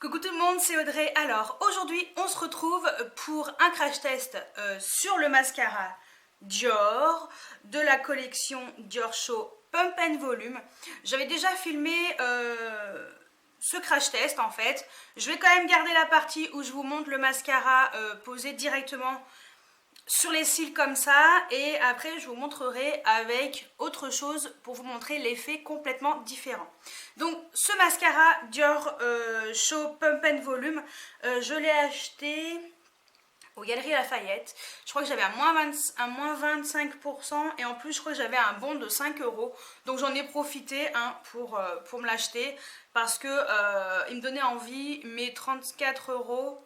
Coucou tout le monde, c'est Audrey. Alors aujourd'hui on se retrouve pour un crash test sur le mascara Dior de la collection Dior Show Pump and Volume. J'avais déjà filmé ce crash test en fait. Je vais quand même garder la partie où je vous montre le mascara posé directement sur les cils comme ça, et après je vous montrerai avec autre chose pour vous montrer l'effet complètement différent. Donc ce mascara Dior Show Pump and Volume, je l'ai acheté aux Galeries Lafayette. Je crois que j'avais un moins 25% et en plus je crois que j'avais un bon de 5 euros. Donc j'en ai profité pour me l'acheter parce que il me donnait envie, mais 34 euros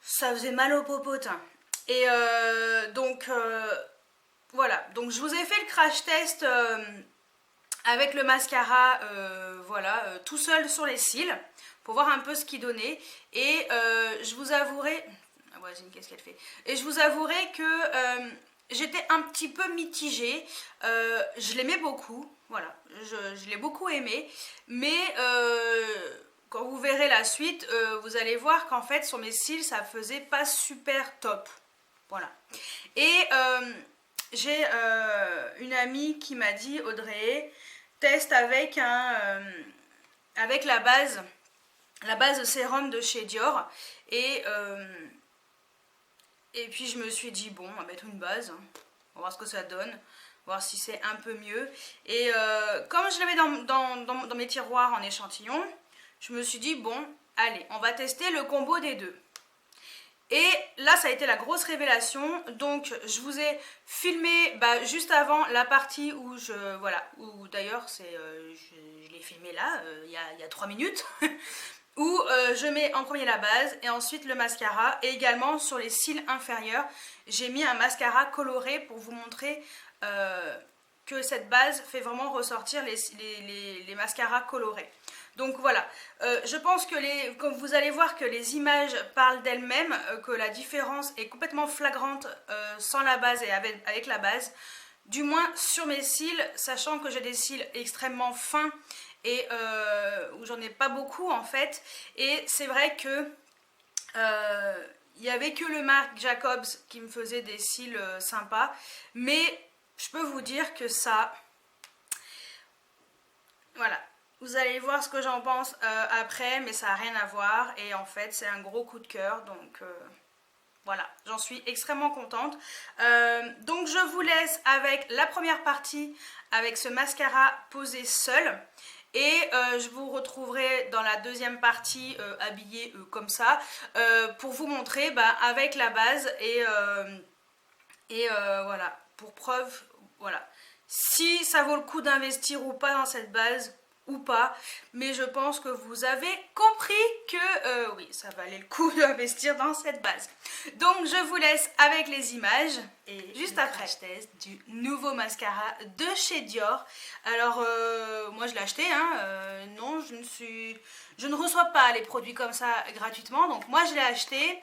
ça faisait mal au popotin. Et voilà, donc je vous ai fait le crash test avec le mascara, tout seul sur les cils, pour voir un peu ce qu'il donnait. Et je vous avouerai, qu'est-ce qu'elle fait. Et je vous avouerai que j'étais un petit peu mitigée. Je l'aimais beaucoup, voilà, je l'ai beaucoup aimé, mais quand vous verrez la suite, vous allez voir qu'en fait sur mes cils ça faisait pas super top. Voilà. Et j'ai une amie qui m'a dit, Audrey, teste avec avec la base sérum de chez Dior. Et puis je me suis dit, bon, on va mettre une base, on va voir ce que ça donne, voir si c'est un peu mieux. Et comme je l'avais dans mes tiroirs en échantillon, je me suis dit, bon, allez, on va tester le combo des deux. Et là, ça a été la grosse révélation. Donc, je vous ai filmé juste avant la partie où où d'ailleurs, je l'ai filmé là, il y a 3 minutes, où je mets en premier la base et ensuite le mascara. Et également, sur les cils inférieurs, j'ai mis un mascara coloré pour vous montrer que cette base fait vraiment ressortir les mascaras colorés. Donc voilà, je pense que comme vous allez voir que les images parlent d'elles-mêmes, que la différence est complètement flagrante sans la base et avec la base. Du moins sur mes cils, sachant que j'ai des cils extrêmement fins et où j'en ai pas beaucoup en fait. Et c'est vrai que il n'y avait que le Marc Jacobs qui me faisait des cils sympas. Mais je peux vous dire que ça... Voilà. Vous allez voir ce que j'en pense après, mais ça n'a rien à voir. Et en fait, c'est un gros coup de cœur. Donc voilà, j'en suis extrêmement contente. Donc je vous laisse avec la première partie, avec ce mascara posé seul. Et je vous retrouverai dans la deuxième partie habillée comme ça, pour vous montrer avec la base. Et voilà, pour preuve, voilà. Si ça vaut le coup d'investir ou pas dans cette base... ou pas, mais je pense que vous avez compris que oui, ça valait le coup d'investir dans cette base. Donc je vous laisse avec les images et juste après je teste du nouveau mascara de chez Dior. Alors moi je l'ai acheté, non, je ne reçois pas les produits comme ça gratuitement, donc moi je l'ai acheté.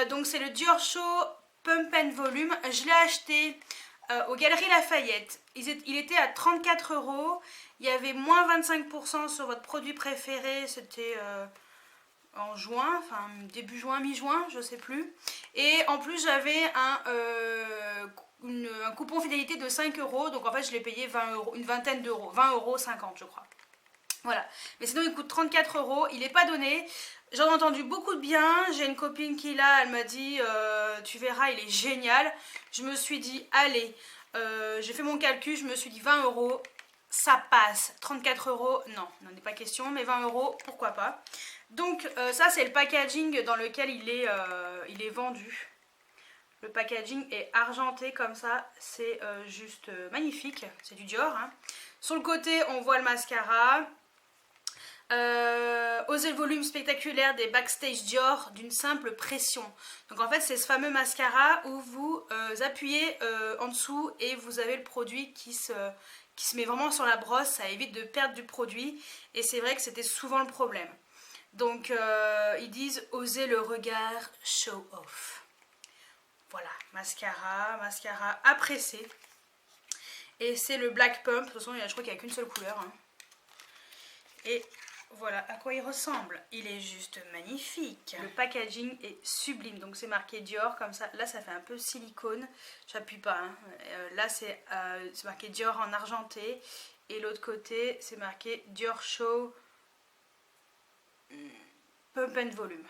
Donc c'est le Dior Show Pump and Volume. Je l'ai acheté aux Galeries Lafayette. Il était à 34 euros. Il y avait moins 25% sur votre produit préféré. C'était en juin, enfin début juin, mi-juin, je sais plus. Et en plus, j'avais un coupon fidélité de 5 euros. Donc en fait, je l'ai payé 20 euros, une vingtaine d'euros. 20 euros 50, je crois. Voilà. Mais sinon, il coûte 34 euros. Il n'est pas donné. J'en ai entendu beaucoup de bien. J'ai une copine qui l'a, elle m'a dit tu verras, il est génial. Je me suis dit allez, j'ai fait mon calcul, je me suis dit 20 euros, ça passe. 34 euros, non, n'en est pas question, mais 20 euros, pourquoi pas. Donc ça c'est le packaging dans lequel il est vendu. Le packaging est argenté comme ça, c'est juste magnifique, c'est du Dior. Sur le côté, on voit le mascara. Osez le volume spectaculaire des backstage Dior d'une simple pression. Donc en fait c'est ce fameux mascara où vous appuyez en dessous et vous avez le produit qui se met vraiment sur la brosse. Ça évite de perdre du produit et c'est vrai que c'était souvent le problème. Donc ils disent osez le regard show off. Voilà, mascara à presser. Et c'est le Black Pump, de toute façon je crois qu'il n'y a qu'une seule couleur. Et voilà à quoi il ressemble. Il est juste magnifique. Le packaging est sublime. Donc c'est marqué Dior comme ça. Là ça fait un peu silicone. J'appuie pas. Hein. Là c'est marqué Dior en argenté. Et l'autre côté c'est marqué Dior Show Pump and Volume.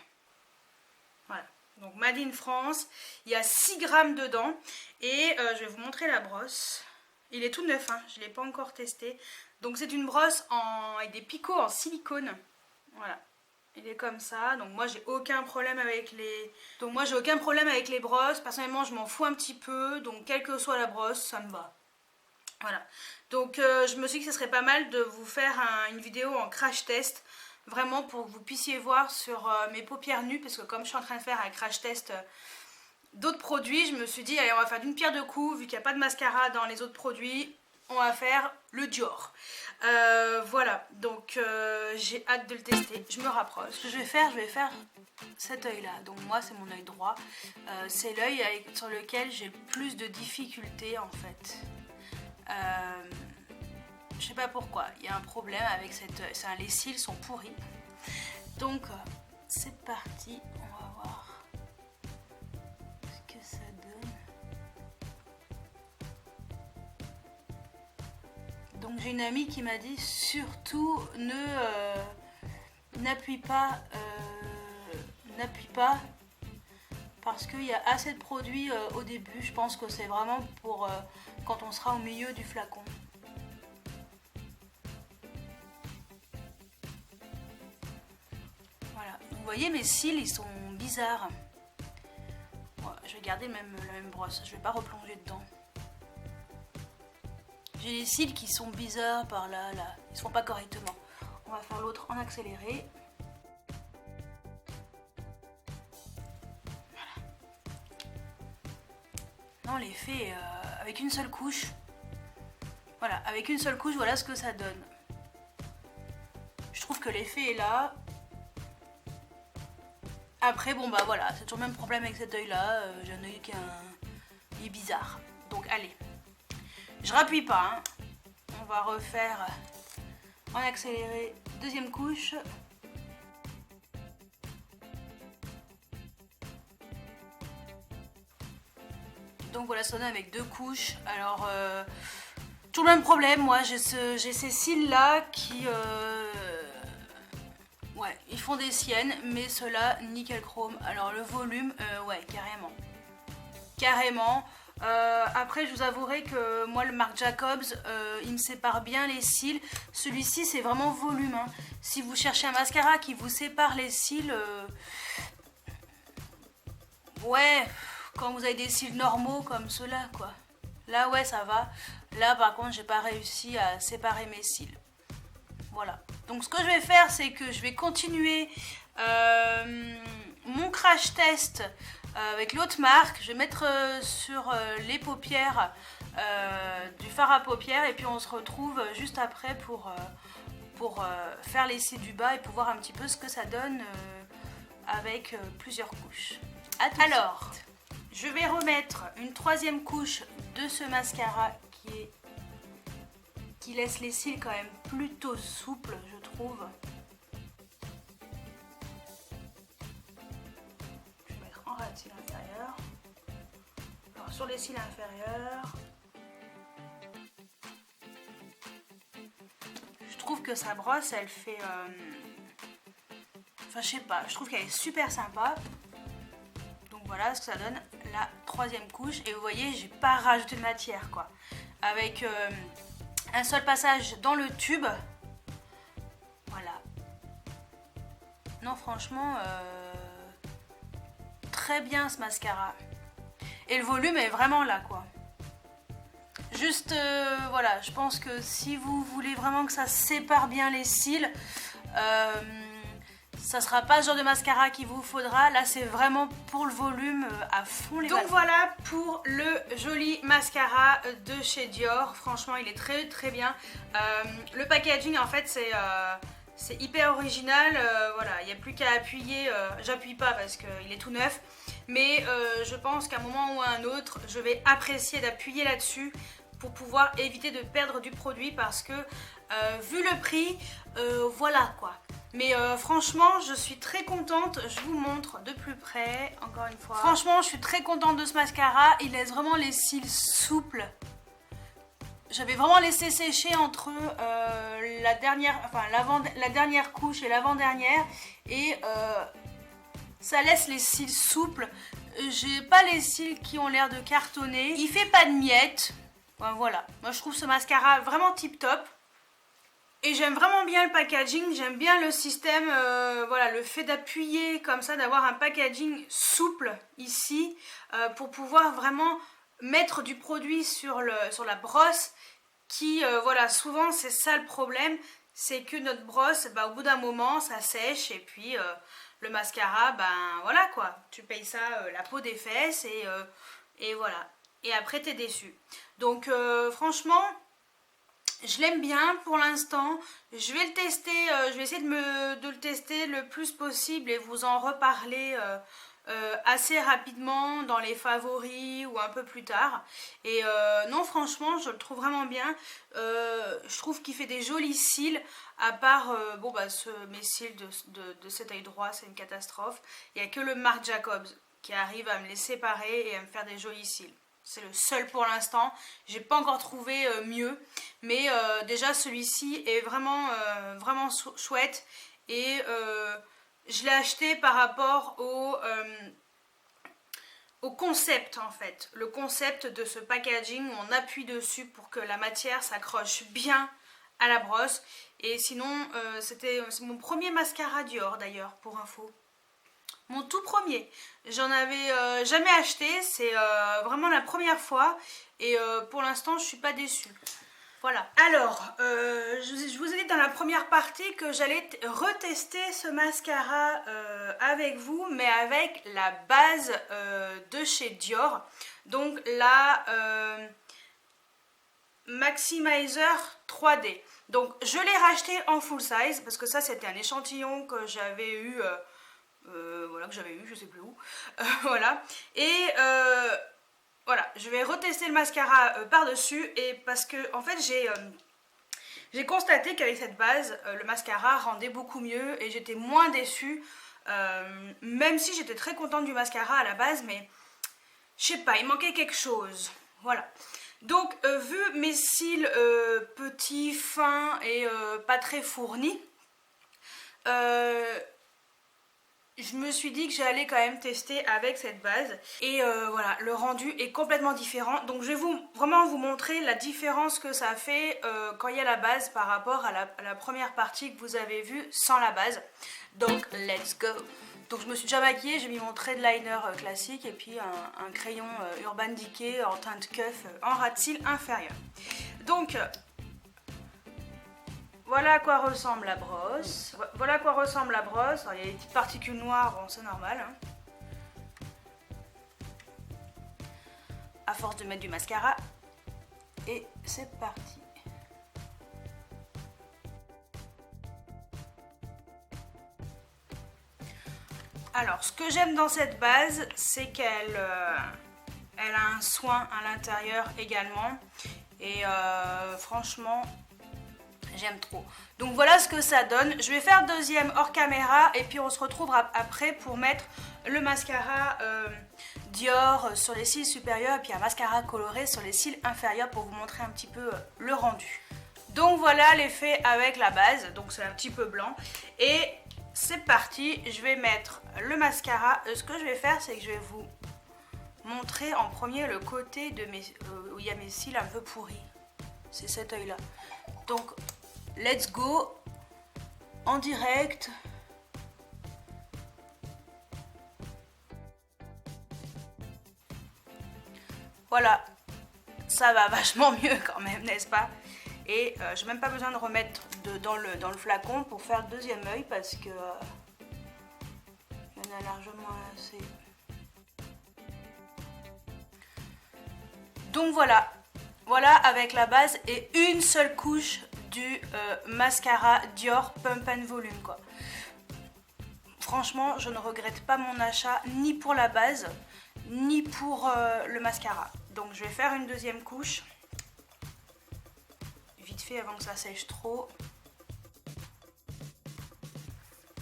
Voilà. Donc Made in France. Il y a 6 grammes dedans. Et je vais vous montrer la brosse. Il est tout neuf, hein, je ne l'ai pas encore testé. Donc c'est une brosse avec des picots en silicone. Voilà. Il est comme ça. Donc moi j'ai aucun problème avec les brosses. Personnellement je m'en fous un petit peu. Donc quelle que soit la brosse, ça me va. Voilà. Donc je me suis dit que ce serait pas mal de vous faire une vidéo en crash test. Vraiment pour que vous puissiez voir sur mes paupières nues. Parce que comme je suis en train de faire un crash test d'autres produits, je me suis dit allez on va faire d'une pierre deux coups, vu qu'il n'y a pas de mascara dans les autres produits, on va faire le Dior. Voilà, donc j'ai hâte de le tester. Je me rapproche. Ce que je vais faire cet œil là. Donc moi c'est mon œil droit. C'est l'œil sur lequel j'ai le plus de difficultés en fait. Je sais pas pourquoi, il y a un problème avec cet œil. Les cils sont pourris. Donc c'est parti, on va voir ce que ça donne. Donc j'ai une amie qui m'a dit surtout n'appuie pas parce qu'il y a assez de produits au début. Je pense que c'est vraiment pour quand on sera au milieu du flacon. Voilà, vous voyez mes cils ils sont bizarres. Bon, je vais garder la même brosse, je vais pas replonger dedans. J'ai les cils qui sont bizarres par là, ils se font pas correctement. On va faire l'autre en accéléré. Voilà. Non, l'effet avec une seule couche. Voilà, avec une seule couche, voilà ce que ça donne. Je trouve que l'effet est là. Après, bon bah voilà, c'est toujours le même problème avec cet œil là. J'ai un œil qui est bizarre. Donc allez. Je rappuie pas, hein. On va refaire en accéléré, deuxième couche. Donc voilà, ça donne avec 2 couches. Alors, tout le même problème, moi j'ai ces cils là qui... ouais, ils font des siennes, mais ceux-là, nickel chrome. Alors le volume, ouais, carrément. Carrément. Après je vous avouerai que moi le Marc Jacobs il me sépare bien les cils. Celui-ci c'est vraiment volume hein. Si vous cherchez un mascara qui vous sépare les cils ouais, quand vous avez des cils normaux comme ceux-là quoi. Là ouais ça va. Là par contre j'ai pas réussi à séparer mes cils. Voilà. Donc ce que je vais faire c'est que je vais continuer mon crash test avec l'autre marque. Je vais mettre sur les paupières du fard à paupières et puis on se retrouve juste après pour faire l'essai du bas et pour voir un petit peu ce que ça donne avec plusieurs couches. Alors, je vais remettre une 3e couche de ce mascara qui laisse les cils quand même plutôt souples, je trouve. De cils inférieurs. Alors sur les cils inférieurs, je trouve que sa brosse elle fait enfin je sais pas, je trouve qu'elle est super sympa. Donc voilà ce que ça donne la 3e couche et vous voyez j'ai pas rajouté de matière quoi, avec un seul passage dans le tube. Voilà, non franchement très bien ce mascara et le volume est vraiment là quoi. Juste voilà, je pense que si vous voulez vraiment que ça sépare bien les cils, ça sera pas ce genre de mascara qu'il vous faudra. Là c'est vraiment pour le volume à fond les ballons. Donc voilà pour le joli mascara de chez Dior. Franchement il est très très bien. Le packaging en fait c'est hyper original, voilà, il n'y a plus qu'à appuyer, j'appuie pas parce qu'il est tout neuf, mais je pense qu'à un moment ou à un autre, je vais apprécier d'appuyer là-dessus pour pouvoir éviter de perdre du produit parce que vu le prix, voilà quoi. Mais franchement, je suis très contente. Je vous montre de plus près, encore une fois. Franchement, je suis très contente de ce mascara. Il laisse vraiment les cils souples. J'avais vraiment laissé sécher entre la dernière couche et l'avant-dernière. Et ça laisse les cils souples. J'ai pas les cils qui ont l'air de cartonner. Il fait pas de miettes. Ben, voilà. Moi, je trouve ce mascara vraiment tip top. Et j'aime vraiment bien le packaging, j'aime bien le système, voilà, le fait d'appuyer comme ça, d'avoir un packaging souple ici pour pouvoir vraiment mettre du produit sur la brosse qui, voilà, souvent c'est ça le problème, c'est que notre brosse, bah, au bout d'un moment, ça sèche et puis le mascara, ben voilà quoi, tu payes ça la peau des fesses et voilà. Et après t'es déçu. Donc franchement... je l'aime bien pour l'instant, je vais le tester, je vais essayer de le tester le plus possible et vous en reparler assez rapidement dans les favoris ou un peu plus tard. Et non, franchement, je le trouve vraiment bien. Je trouve qu'il fait des jolis cils, à part, bon bah mes cils de cet œil droit, c'est une catastrophe. Il n'y a que le Marc Jacobs qui arrive à me les séparer et à me faire des jolis cils. C'est le seul pour l'instant, j'ai pas encore trouvé mieux, mais déjà celui-ci est vraiment, vraiment chouette et je l'ai acheté par rapport au concept en fait, le concept de ce packaging où on appuie dessus pour que la matière s'accroche bien à la brosse. Et sinon c'est mon premier mascara Dior d'ailleurs pour info. Mon tout premier, j'en avais jamais acheté, c'est vraiment la première fois et pour l'instant je suis pas déçue. Voilà. Alors, je vous ai dit dans la première partie que j'allais retester ce mascara avec vous, mais avec la base de chez Dior. Donc la Maximizer 3D. Donc je l'ai racheté en full size parce que ça c'était un échantillon que j'avais eu... voilà, que j'avais eu, je sais plus où. Voilà. Et voilà, je vais retester le mascara par-dessus. Et parce que, en fait, j'ai constaté qu'avec cette base, le mascara rendait beaucoup mieux. Et j'étais moins déçue. Même si j'étais très contente du mascara à la base. Mais, je sais pas, il manquait quelque chose. Voilà. Donc, vu mes cils petits, fins et pas très fournis, je me suis dit que j'allais quand même tester avec cette base. Et voilà, le rendu est complètement différent. Donc je vais vraiment vous montrer la différence que ça fait quand il y a la base par rapport à la première partie que vous avez vue sans la base. Donc let's go. Donc je me suis déjà maquillée, j'ai mis mon trait de liner classique et puis un crayon Urban Decay en teinte Cuff en ras de cils inférieur. Donc... voilà à quoi ressemble la brosse. Voilà à quoi ressemble la brosse. Alors, il y a des petites particules noires, bon c'est normal. Hein. À force de mettre du mascara. Et c'est parti. Alors ce que j'aime dans cette base, c'est qu'elle elle a un soin à l'intérieur également. Et franchement... j'aime trop. Donc voilà ce que ça donne. Je vais faire deuxième hors caméra et puis on se retrouve après pour mettre le mascara Dior sur les cils supérieurs et puis un mascara coloré sur les cils inférieurs pour vous montrer un petit peu le rendu. Donc voilà l'effet avec la base. Donc c'est un petit peu blanc. Et c'est parti. Je vais mettre le mascara. Ce que je vais faire, c'est que je vais vous montrer en premier le côté de où il y a mes cils un peu pourris. C'est cet œil là. Donc... let's go en direct. Voilà, ça va vachement mieux quand même, n'est-ce pas? Et j'ai même pas besoin de remettre dans le flacon pour faire le deuxième œil parce que il y en a largement assez. Donc voilà, voilà avec la base et une seule couche du mascara Dior Pump and Volume quoi. Franchement, je ne regrette pas mon achat ni pour la base ni pour le mascara. Donc je vais faire une deuxième couche vite fait avant que ça sèche trop.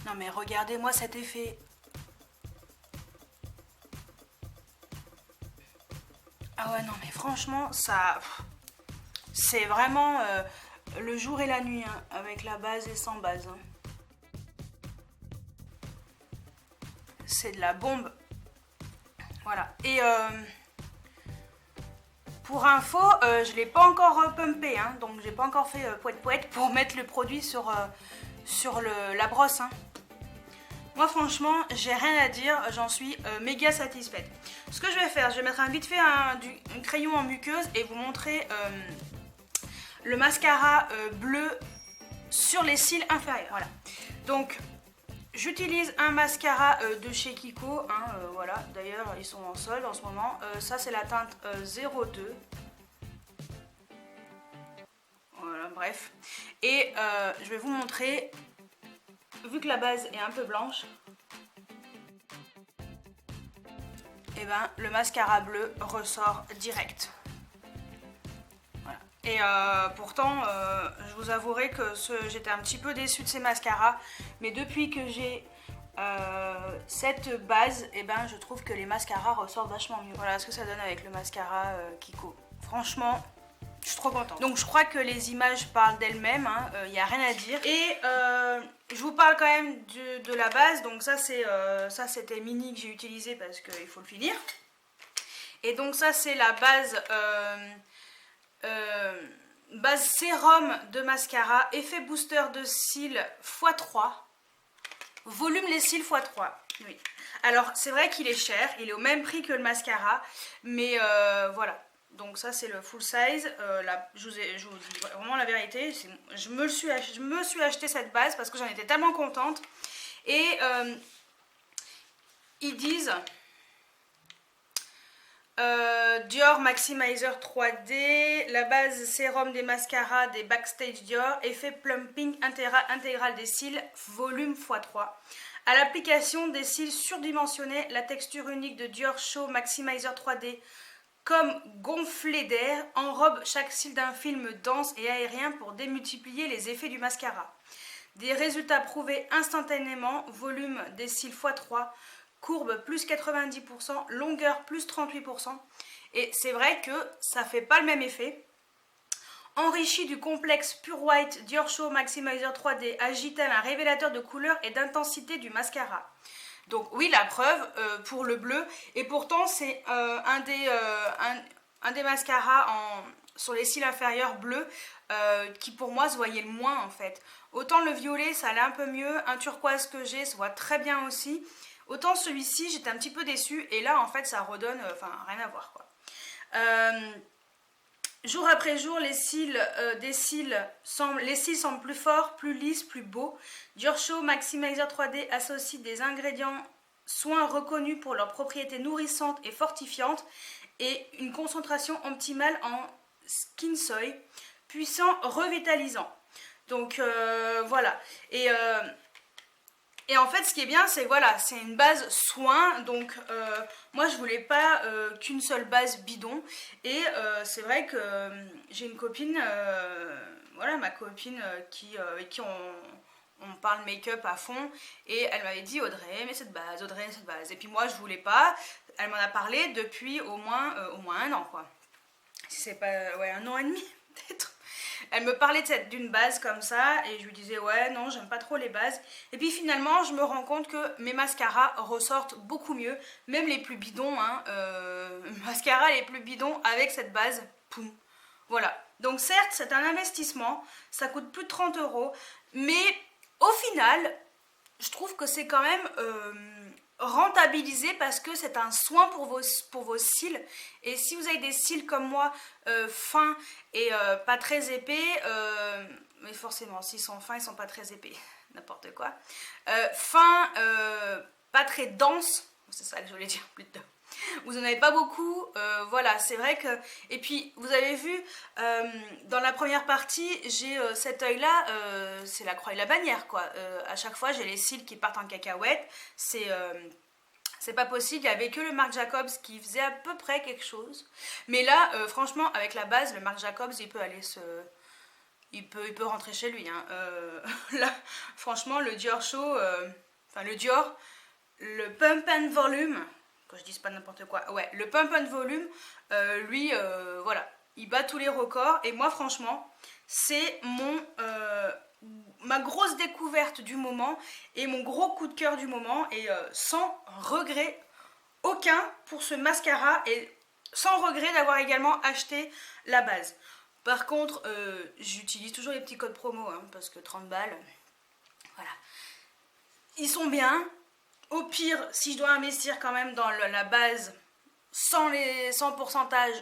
Non mais regardez-moi cet effet. Ah ouais non mais franchement ça... C'est vraiment le jour et la nuit hein, avec la base et sans base. Hein. C'est de la bombe. Voilà. Et pour info, je ne l'ai pas encore pumpé. Hein, donc j'ai pas encore fait poète pour mettre le produit sur la brosse. Hein. Moi franchement, j'ai rien à dire, j'en suis méga satisfaite. Ce que je vais faire, je vais mettre vite fait un crayon en muqueuse et vous montrer le mascara bleu sur les cils inférieurs. Voilà. Donc, j'utilise un mascara de chez Kiko. Hein, voilà. D'ailleurs, ils sont en solde en ce moment. Ça, c'est la teinte 02. Voilà, bref. Et je vais vous montrer, vu que la base est un peu blanche, et ben, le mascara bleu ressort direct. Et pourtant, je vous avouerai que j'étais un petit peu déçue de ces mascaras. Mais depuis que j'ai cette base, et ben, je trouve que les mascaras ressortent vachement mieux. Voilà ce que ça donne avec le mascara Kiko. Franchement, je suis trop contente. Donc je crois que les images parlent d'elles-mêmes, hein, y a rien à dire. Et je vous parle quand même de la base. Donc ça c'était mini que j'ai utilisé parce qu'il faut le finir. Et donc ça c'est la base... base sérum de mascara, effet booster de cils x3, volume les cils x3. Oui. Alors c'est vrai qu'il est cher, il est au même prix que le mascara, mais voilà. Donc ça c'est le full size. Je vous dis vraiment la vérité, je me suis acheté cette base parce que j'en étais tellement contente. Et ils disent... Dior Maximizer 3D, la base sérum des mascaras des Backstage Dior, effet plumping intégral des cils, volume x3. À l'application des cils surdimensionnés, la texture unique de Dior Show Maximizer 3D, comme gonflé d'air, enrobe chaque cil d'un film dense et aérien pour démultiplier les effets du mascara. Des résultats prouvés instantanément, volume des cils x3, courbe plus 90%, longueur plus 38%. Et c'est vrai que ça fait pas le même effet. Enrichi du complexe Pure White Dior Show Maximizer 3D, agite-t-elle un révélateur de couleur et d'intensité du mascara. Donc oui, la preuve pour le bleu. Et pourtant, c'est un des mascaras sur les cils inférieurs bleus qui pour moi se voyait le moins en fait. Autant le violet, ça allait un peu mieux. Un turquoise que j'ai, ça voit très bien aussi. Autant celui-ci, j'étais un petit peu déçue. Et là, en fait, ça redonne... Enfin, rien à voir, quoi. Jour après jour, les cils semblent plus forts, plus lisses, plus beaux. Dior Show Maximizer 3D associe des ingrédients soins reconnus pour leurs propriétés nourrissantes et fortifiantes et une concentration optimale en skin soy, puissant, revitalisant. Donc voilà. Et en fait, ce qui est bien, c'est voilà, c'est une base soin. Donc, moi, je voulais pas qu'une seule base bidon. Et c'est vrai que j'ai une copine, voilà, ma copine avec qui on parle make-up à fond. Et elle m'avait dit, Audrey, mais cette base, Audrey, cette base. Et puis moi, je voulais pas. Elle m'en a parlé depuis au moins un an, quoi. Si c'est pas, ouais, un an et demi, peut-être. Elle me parlait d'une base comme ça et je lui disais ouais non j'aime pas trop les bases et puis finalement je me rends compte que mes mascaras ressortent beaucoup mieux, même les plus bidons hein, mascaras les plus bidons avec cette base, poum, voilà. Donc certes c'est un investissement, ça coûte plus de 30 €, mais au final je trouve que c'est quand même rentabilisé parce que c'est un soin pour vos cils. Et si vous avez des cils comme moi fins et pas très épais, mais forcément s'ils sont fins ils sont pas très épais, n'importe quoi, fins, pas très denses, c'est ça que je voulais dire plutôt. Vous n'en avez pas beaucoup, voilà, c'est vrai que... Et puis, vous avez vu, dans la première partie, j'ai cet œil-là, c'est la croix et la bannière, quoi. À chaque fois, j'ai les cils qui partent en cacahuète, c'est pas possible, il n'y avait que le Marc Jacobs qui faisait à peu près quelque chose. Mais là, franchement, avec la base, le Marc Jacobs, il peut aller il peut rentrer chez lui. Hein. Là, franchement, le Dior Show, le Dior, le Pump and Volume, que je dise pas n'importe quoi, ouais, le Pump and Volume, lui, voilà, il bat tous les records. Et moi, franchement, c'est ma grosse découverte du moment et mon gros coup de cœur du moment. Et sans regret aucun pour ce mascara et sans regret d'avoir également acheté la base. Par contre, j'utilise toujours les petits codes promo, hein, parce que 30 balles, voilà. Ils sont bien. Au pire, si je dois investir quand même dans la base, sans pourcentage,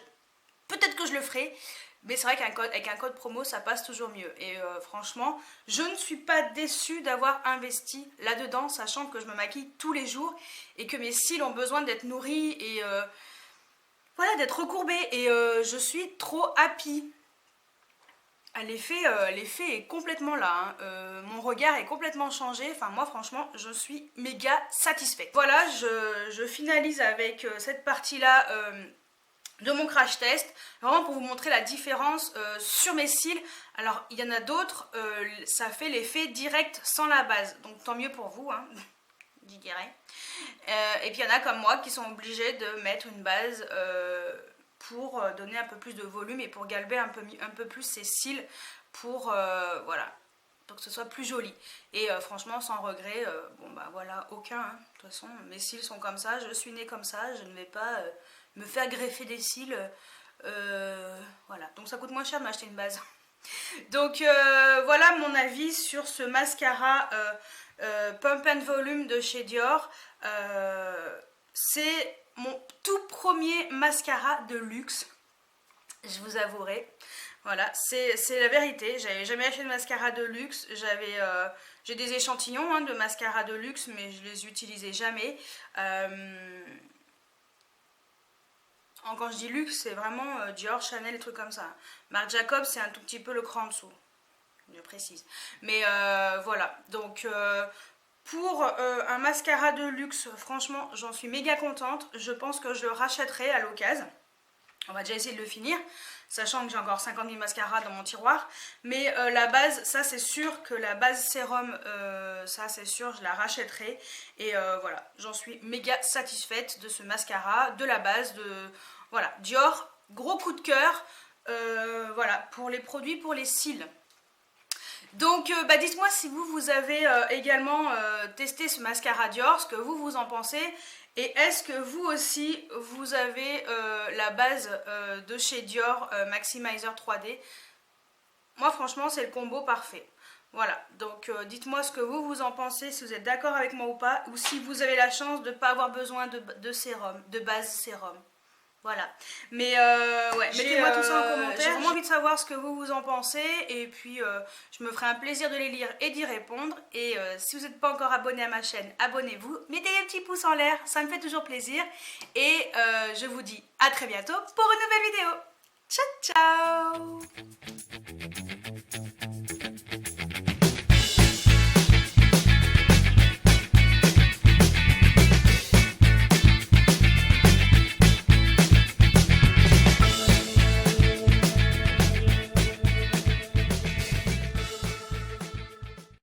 peut-être que je le ferai. Mais c'est vrai qu'avec un code promo, ça passe toujours mieux. Et franchement, je ne suis pas déçue d'avoir investi là-dedans, sachant que je me maquille tous les jours et que mes cils ont besoin d'être nourris et voilà, d'être recourbés. Et je suis trop happy. L'effet est complètement là, hein. Mon regard est complètement changé. Enfin, moi, franchement, je suis méga satisfaite. Voilà, je finalise avec cette partie-là de mon crash test, vraiment pour vous montrer la différence sur mes cils. Alors, il y en a d'autres, ça fait l'effet direct sans la base. Donc, tant mieux pour vous, hein, je dirais. Et puis, il y en a comme moi qui sont obligés de mettre une base pour donner un peu plus de volume et pour galber un peu plus ses cils pour, voilà, pour que ce soit plus joli. Et franchement, sans regret, bon bah voilà, aucun. Hein. De toute façon, mes cils sont comme ça, je suis née comme ça, je ne vais pas me faire greffer des cils. Voilà, donc ça coûte moins cher de m'acheter une base. Donc voilà mon avis sur ce mascara Pump and Volume de chez Dior. C'est mon tout premier mascara de luxe, je vous avouerai. Voilà, c'est la vérité. J'avais jamais acheté de mascara de luxe. J'ai des échantillons hein, de mascara de luxe, mais je les utilisais jamais. Quand je dis luxe, c'est vraiment Dior, Chanel, des trucs comme ça. Marc Jacobs, c'est un tout petit peu le cran en dessous, je précise. Mais voilà, donc pour un mascara de luxe, franchement, j'en suis méga contente. Je pense que je le rachèterai à l'occasion. On va déjà essayer de le finir, sachant que j'ai encore 50 000 mascaras dans mon tiroir. Mais la base, ça c'est sûr que la base sérum, ça c'est sûr, je la rachèterai. Et voilà, j'en suis méga satisfaite de ce mascara, de la base, voilà, Dior, gros coup de cœur, voilà, pour les produits, pour les cils. Donc dites-moi si vous avez également testé ce mascara Dior, ce que vous en pensez. Et est-ce que vous aussi, vous avez la base de chez Dior Maximizer 3D? Moi franchement c'est le combo parfait. Voilà, donc dites-moi ce que vous en pensez, si vous êtes d'accord avec moi ou pas, ou si vous avez la chance de ne pas avoir besoin de sérum, de base sérum. Voilà, mais ouais, mettez-moi tout ça en commentaire. J'ai vraiment envie de savoir ce que vous en pensez. Et puis je me ferai un plaisir de les lire et d'y répondre. Et si vous n'êtes pas encore abonné à ma chaîne, abonnez-vous. Mettez les petits pouces en l'air, ça me fait toujours plaisir. Et je vous dis à très bientôt pour une nouvelle vidéo. Ciao ciao.